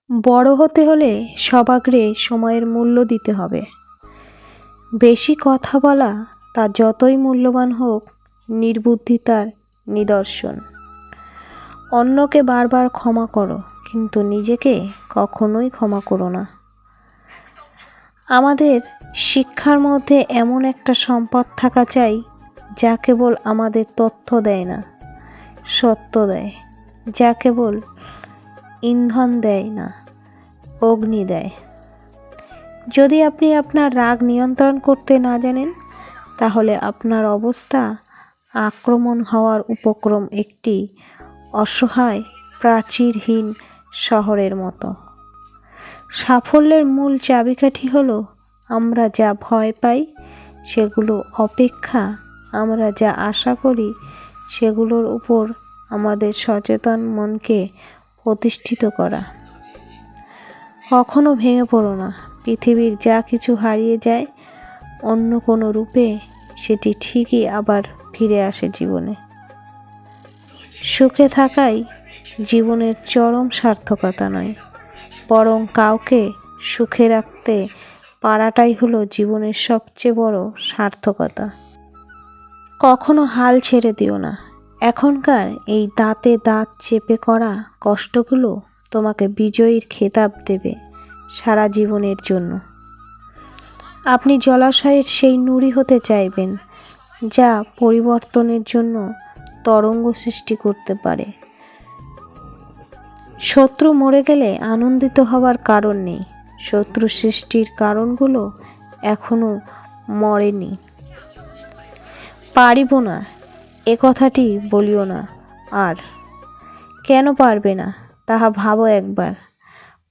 বড় হতে হলে সবাগ্রে সময়ের মূল্য দিতে হবে। বেশি কথা বলা তা যতই মূল্যবান হোক নির্বুদ্ধিতার নিদর্শন। অন্যকে বারবার ক্ষমা করো, কিন্তু নিজেকে কখনোই ক্ষমা করো না। আমাদের শিক্ষার মধ্যে এমন একটা সম্পদ থাকা চাই যা কেবল আমাদের তথ্য দেয় না, সত্য দেয়। যা কেবল ইন্ধন দেয় না, অগ্নি দেয়। যদি আপনি আপনার রাগ নিয়ন্ত্রণ করতে না জানেন, তাহলে আপনার অবস্থা আক্রমণ হওয়ার উপক্রম একটি অসহায় প্রাচীরহীন শহরের মতো। সাফল্যের মূল চাবিকাঠি হলো আমরা যা ভয় পাই সেগুলো অপেক্ষা আমরা যা আশা করি সেগুলোর উপর আমাদের সচেতন মনকে প্রতিষ্ঠিত করা। কখনো ভেঙে পড়ো না। পৃথিবীর যা কিছু হারিয়ে যায় অন্য কোনো রূপে সেটি ঠিকই আবার ফিরে আসে জীবনে। সুখে থাকাই জীবনের চরম সার্থকতা নয়, বরং কাউকে সুখে রাখতে পারাটাই হলো জীবনের সবচেয়ে বড় সার্থকতা। কখনো হাল ছেড়ে দিও না। এখনকার এই দাঁতে দাঁত চেপে করা কষ্টগুলো তোমাকে বিজয়ীর খেতাব দেবে সারা জীবনের জন্য। আপনি জলাশয়ের সেই নুড়ি হতে চাইবেন যা পরিবর্তনের জন্য তরঙ্গ সৃষ্টি করতে পারে। শত্রু মরে গেলে আনন্দিত হওয়ার কারণ নেই, শত্রু সৃষ্টির কারণগুলো এখনো মরেনি। পারিব না এ কথাটি বলিও না আর। কেন পারবে না তাহা ভাবো একবার।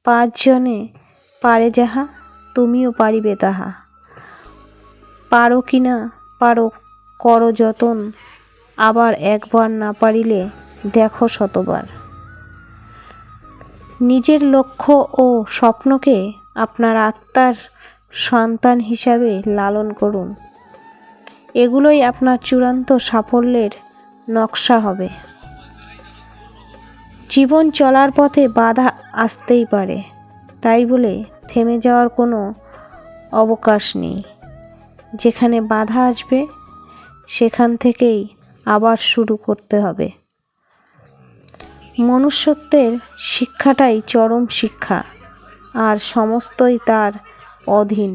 5 জনে পারে যাহা, তুমিও পারিবে তাহা। পারো কি না পারো করো যতন, আবার একবার না পারিলে দেখো শতবার। নিজের লক্ষ্য ও স্বপ্নকে আপনার আত্মার সন্তান হিসাবে লালন করুন। এগুলোই আপনার চূড়ান্ত সাফল্যের নকশা হবে। জীবন চলার পথে বাধা আসতেই পারে, তাই বলে থেমে যাওয়ার কোনো অবকাশ নেই। যেখানে বাধা আসবে সেখান থেকেই আবার শুরু করতে হবে। মনুষ্যত্বের শিক্ষাটাই চরম শিক্ষা, আর সমস্তই তার অধীন।